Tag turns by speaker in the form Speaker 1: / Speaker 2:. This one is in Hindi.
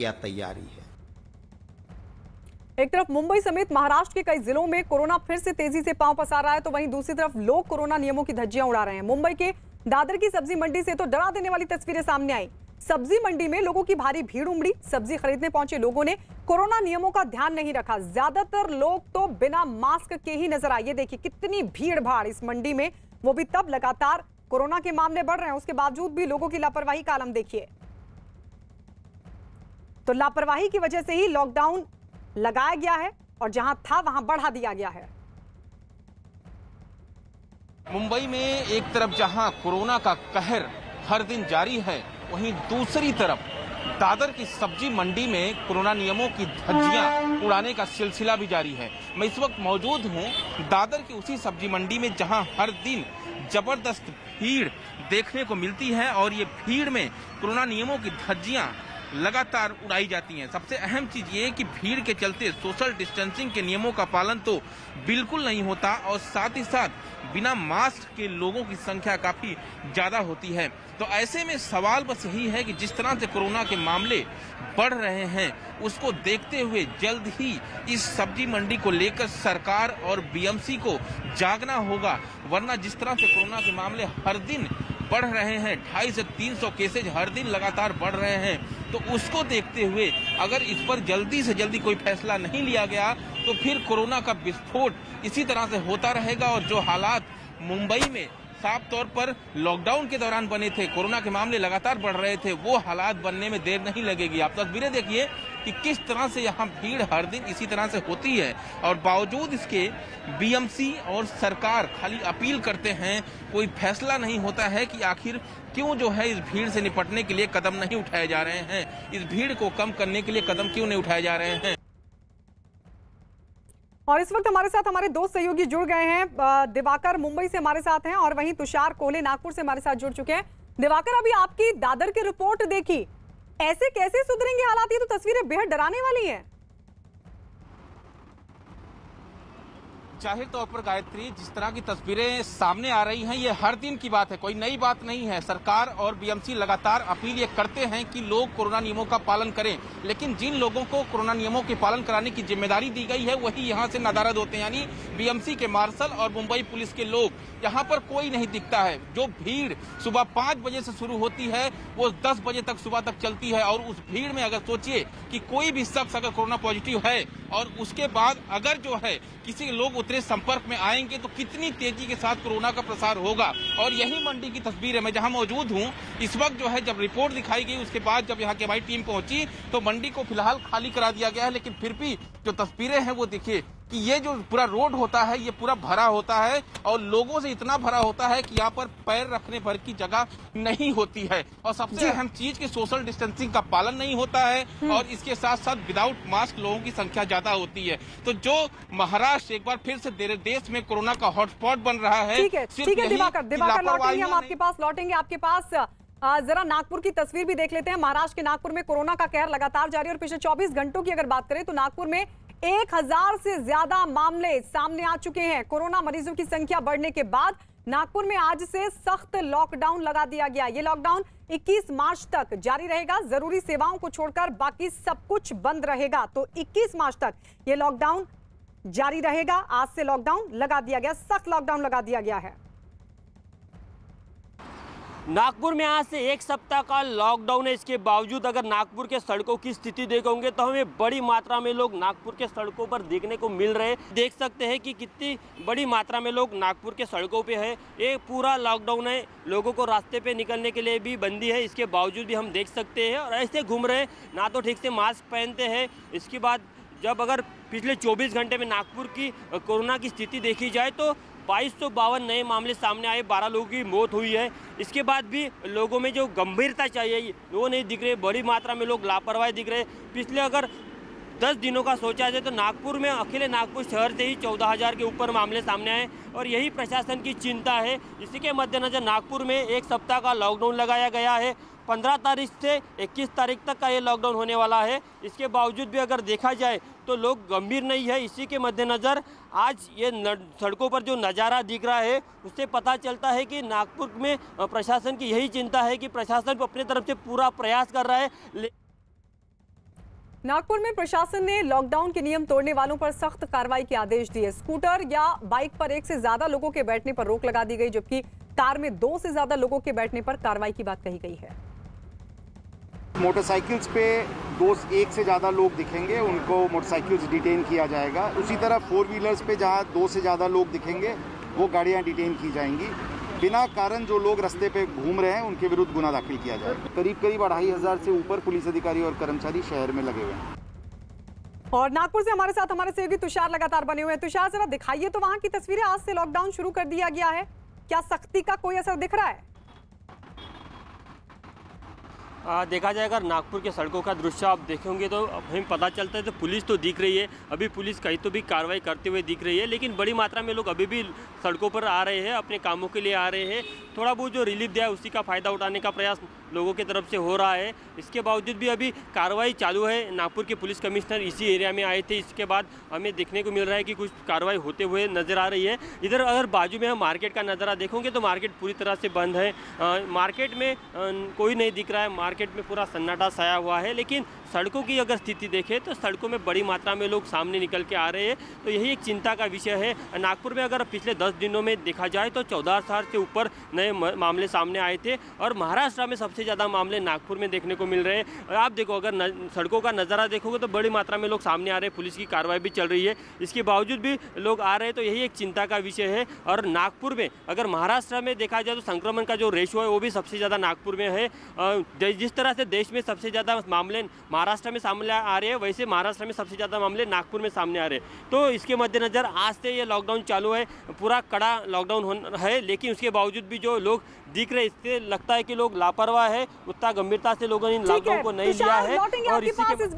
Speaker 1: क्या तैयारी है।
Speaker 2: एक तरफ मुंबई समेत महाराष्ट्र के कई जिलों में कोरोना फिर से तेजी से पांव पसार रहा है, तो वहीं दूसरी तरफ लोग कोरोना नियमों की धज्जियां उड़ा रहे हैं। मुंबई के दादर की सब्जी मंडी से तो डरा देने वाली तस्वीरें सामने आई। सब्जी मंडी में लोगों की भारी भीड़ उमड़ी। सब्जी खरीदने पहुंचे लोगों ने कोरोना नियमों का ध्यान नहीं रखा। ज्यादातर लोग तो बिना मास्क के ही नजर आए। ये देखिए कितनी भीड़ भाड़ इस मंडी में, वो भी तब लगातार कोरोना के मामले बढ़ रहे हैं, उसके बावजूद भी लोगों की लापरवाही का आलम देखिए। तो लापरवाही की वजह से ही लॉकडाउन लगाया गया है और जहां था वहां बढ़ा दिया गया है।
Speaker 3: मुंबई में एक तरफ जहां कोरोना का कहर हर दिन जारी है, वहीं दूसरी तरफ दादर की सब्जी मंडी में कोरोना नियमों की धज्जियां उड़ाने का सिलसिला भी जारी है। मैं इस वक्त मौजूद हूं दादर की उसी सब्जी मंडी में जहां हर दिन जबरदस्त भीड़ देखने को मिलती है और ये भीड़ में कोरोना नियमों की धज्जियां लगातार उड़ाई जाती हैं। सबसे अहम चीज ये कि भीड़ के चलते सोशल डिस्टेंसिंग के नियमों का पालन तो बिल्कुल नहीं होता और साथ ही साथ बिना मास्क के लोगों की संख्या काफी ज्यादा होती है। तो ऐसे में सवाल बस यही है कि जिस तरह से कोरोना के मामले बढ़ रहे हैं, उसको देखते हुए जल्द ही इस सब्जी मंडी को लेकर सरकार और बीएमसी को जागना होगा, वरना जिस तरह से कोरोना के मामले हर दिन बढ़ रहे हैं, 250 से 300 केसेज हर दिन लगातार बढ़ रहे हैं, तो उसको देखते हुए अगर इस पर जल्दी से जल्दी कोई फैसला नहीं लिया गया तो फिर कोरोना का विस्फोट इसी तरह से होता रहेगा। और जो हालात मुंबई में साफ तौर पर लॉकडाउन के दौरान बने थे, कोरोना के मामले लगातार बढ़ रहे थे, वो हालात बनने में देर नहीं लगेगी। आप तस्वीरें देखिए कि किस तरह से यहाँ भीड़ हर दिन इसी तरह से होती है और बावजूद इसके बीएमसी और सरकार खाली अपील करते हैं, कोई फैसला नहीं होता है कि आखिर क्यों जो है इस भीड़ से निपटने के लिए कदम नहीं उठाए जा रहे हैं, इस भीड़ को कम करने के लिए कदम क्यों नहीं उठाए जा रहे हैं।
Speaker 2: और इस वक्त हमारे साथ हमारे दो सहयोगी जुड़ गए हैं। दिवाकर मुंबई से हमारे साथ हैं और वहीं तुषार कोहले नागपुर से हमारे साथ जुड़ चुके हैं। दिवाकर, अभी आपकी दादर की रिपोर्ट देखी, ऐसे कैसे सुधरेंगे हालात? ये तो तस्वीरें बेहद डराने वाली हैं।
Speaker 3: जाहिर तौर पर गायत्री, जिस तरह की तस्वीरें सामने आ रही हैं, ये हर दिन की बात है, कोई नई बात नहीं है। सरकार और बीएमसी लगातार अपील ये करते हैं कि लोग कोरोना नियमों का पालन करें, लेकिन जिन लोगों को कोरोना नियमों के पालन कराने की जिम्मेदारी दी गई है वही यहाँ से नादारद होते हैं, यानी बीएमसी के मार्शल और मुंबई पुलिस के लोग। यहाँ पर कोई नहीं दिखता है। जो भीड़ सुबह 5 बजे से शुरू होती है वो 10 बजे तक सुबह तक चलती है और उस भीड़ में अगर सोचिए कि कोई भी शख्स अगर कोरोना पॉजिटिव है और उसके बाद अगर जो है किसी लोग उतरे संपर्क में आएंगे तो कितनी तेजी के साथ कोरोना का प्रसार होगा। और यही मंडी की तस्वीर है, मैं जहां मौजूद हूं इस वक्त जो है, जब रिपोर्ट दिखाई गई उसके बाद जब यहाँ की हमारी टीम पहुंची तो मंडी को फिलहाल खाली करा दिया गया है, लेकिन फिर भी जो तस्वीरें हैं वो देखिए कि ये जो पूरा रोड होता है ये पूरा भरा होता है और लोगों से इतना भरा होता है कि यहाँ पर पैर रखने भर की जगह नहीं होती है। और सबसे अहम चीज कि सोशल डिस्टेंसिंग का पालन नहीं होता है और इसके साथ साथ विदाउट मास्क लोगों की संख्या ज्यादा होती है। तो जो महाराष्ट्र एक बार फिर से देश में कोरोना का हॉटस्पॉट बन रहा है।
Speaker 2: ठीक है दिवाकर लौटेंगे, हम आपके पास लौटेंगे। आपके पास जरा नागपुर की तस्वीर भी देख लेते हैं। महाराष्ट्र के नागपुर में कोरोना का कहर लगातार जारी है और पिछले 24 घंटों की अगर बात करें तो नागपुर में 1000 से ज्यादा मामले सामने आ चुके हैं। कोरोना मरीजों की संख्या बढ़ने के बाद नागपुर में आज से सख्त लॉकडाउन लगा दिया गया। ये लॉकडाउन 21 मार्च तक जारी रहेगा। जरूरी सेवाओं को छोड़कर बाकी सब कुछ बंद रहेगा। तो 21 मार्च तक ये लॉकडाउन जारी रहेगा। आज से लॉकडाउन लगा दिया गया, सख्त लॉकडाउन लगा दिया गया है।
Speaker 4: नागपुर में आज से 1 सप्ताह का लॉकडाउन है। इसके बावजूद अगर नागपुर के सड़कों की स्थिति देखोगे तो हमें बड़ी मात्रा में लोग नागपुर के सड़कों पर देखने को मिल रहे हैं। देख सकते हैं कि कितनी बड़ी मात्रा में लोग नागपुर के सड़कों पे है। ये पूरा लॉकडाउन है, लोगों को रास्ते पे निकलने के लिए भी बंदी है। इसके बावजूद भी हम देख सकते हैं और ऐसे घूम रहे हैं, ना तो ठीक से मास्क पहनते हैं। इसके बाद जब अगर पिछले 24 घंटे में नागपुर की कोरोना की स्थिति देखी जाए तो 2252 नए मामले सामने आए, 12 लोगों की मौत हुई है। इसके बाद भी लोगों में जो गंभीरता चाहिए वो नहीं दिख रही, बड़ी मात्रा में लोग लापरवाही दिख रहे। पिछले अगर 10 दिनों का सोचा जाए तो नागपुर में, अकेले नागपुर शहर से ही 14,000 के ऊपर मामले सामने आए और यही प्रशासन की चिंता है। इसी के मद्देनजर नागपुर में 1 सप्ताह का लॉकडाउन लगाया गया है। 15 तारीख से 21 तारीख तक का ये लॉकडाउन होने वाला है। इसके बावजूद भी अगर देखा जाए तो लोग गंभीर नहीं है। इसी के मद्देनज़र आज ये सड़कों पर जो नज़ारा दिख रहा है उससे पता चलता है कि नागपुर में प्रशासन की यही चिंता है कि प्रशासन अपनी तरफ से पूरा प्रयास कर रहा है।
Speaker 2: नागपुर में प्रशासन ने लॉकडाउन के नियम तोड़ने वालों पर सख्त कार्रवाई के आदेश दिए। स्कूटर या बाइक पर 1 से ज्यादा लोगों के बैठने पर रोक लगा दी गई, जबकि कार में 2 से ज्यादा लोगों के बैठने पर कार्रवाई की बात कही गई है।
Speaker 1: मोटरसाइकिल्स पे 1 से ज़्यादा लोग दिखेंगे उनको मोटरसाइकिल्स डिटेन किया जाएगा। उसी तरह 4 व्हीलर्स पे जहाँ 2 से ज़्यादा लोग दिखेंगे वो गाड़ियाँ डिटेन की जाएंगी। बिना कारण जो लोग रास्ते पे घूम रहे हैं उनके विरुद्ध गुना दाखिल किया जाएगा। करीब 2,500 से ऊपर पुलिस अधिकारी और कर्मचारी शहर में लगे हुए हैं।
Speaker 2: और नागपुर से हमारे साथ हमारे सहयोगी तुषार लगातार बने हुए हैं। तुषार, जरा दिखाइए तो वहां की तस्वीरें। आज से लॉकडाउन शुरू कर दिया गया है, क्या सख्ती का कोई असर दिख रहा है?
Speaker 4: देखा जाए अगर नागपुर के सड़कों का दृश्य आप देखेंगे तो हमें पता चलता है तो पुलिस तो दिख रही है, अभी पुलिस कहीं तो भी कार्रवाई करते हुए दिख रही है, लेकिन बड़ी मात्रा में लोग अभी भी सड़कों पर आ रहे हैं, अपने कामों के लिए आ रहे हैं। थोड़ा बहुत जो रिलीफ दिया है उसी का फ़ायदा उठाने का प्रयास लोगों की तरफ से हो रहा है। इसके बावजूद भी अभी कार्रवाई चालू है। नागपुर के पुलिस कमिश्नर इसी एरिया में आए थे, इसके बाद हमें देखने को मिल रहा है कि कुछ कार्रवाई होते हुए नज़र आ रही है। इधर अगर बाजू में हम मार्केट का नज़ारा देखोगे तो मार्केट पूरी तरह से बंद है, मार्केट में कोई नहीं दिख रहा है, मार्केट में पूरा सन्नाटा छाया हुआ है। लेकिन सड़कों की अगर स्थिति देखें तो सड़कों में बड़ी मात्रा में लोग सामने निकल के आ रहे हैं, तो यही एक चिंता का विषय है। नागपुर में अगर पिछले 10 दिनों में देखा जाए तो 14,000 से ऊपर नए मामले सामने आए थे और महाराष्ट्र में सबसे ज़्यादा मामले नागपुर में देखने को मिल रहे हैं। आप देखो, अगर सड़कों का नज़ारा देखोगे तो बड़ी मात्रा में लोग सामने आ रहे हैं, पुलिस की कार्रवाई भी चल रही है, इसके बावजूद भी लोग आ रहे हैं, तो यही एक चिंता का विषय है। और नागपुर में अगर महाराष्ट्र में देखा जाए तो संक्रमण का जो रेशो है वो भी सबसे ज़्यादा नागपुर में है। जिस तरह से देश में सबसे ज़्यादा मामले महाराष्ट्र में सामने आ रहे हैं, वैसे महाराष्ट्र में सबसे ज़्यादा मामले नागपुर में सामने आ रहे हैं। तो इसके मद्देनज़र आज से ये लॉकडाउन चालू है, पूरा कड़ा लॉकडाउन है, लेकिन उसके बावजूद भी जो लोग दिख रहे, इससे लगता है कि लोग लापरवाह है, उतना गंभीरता से लोगों ने इन लॉकडाउन को नहीं लिया है। और इसी के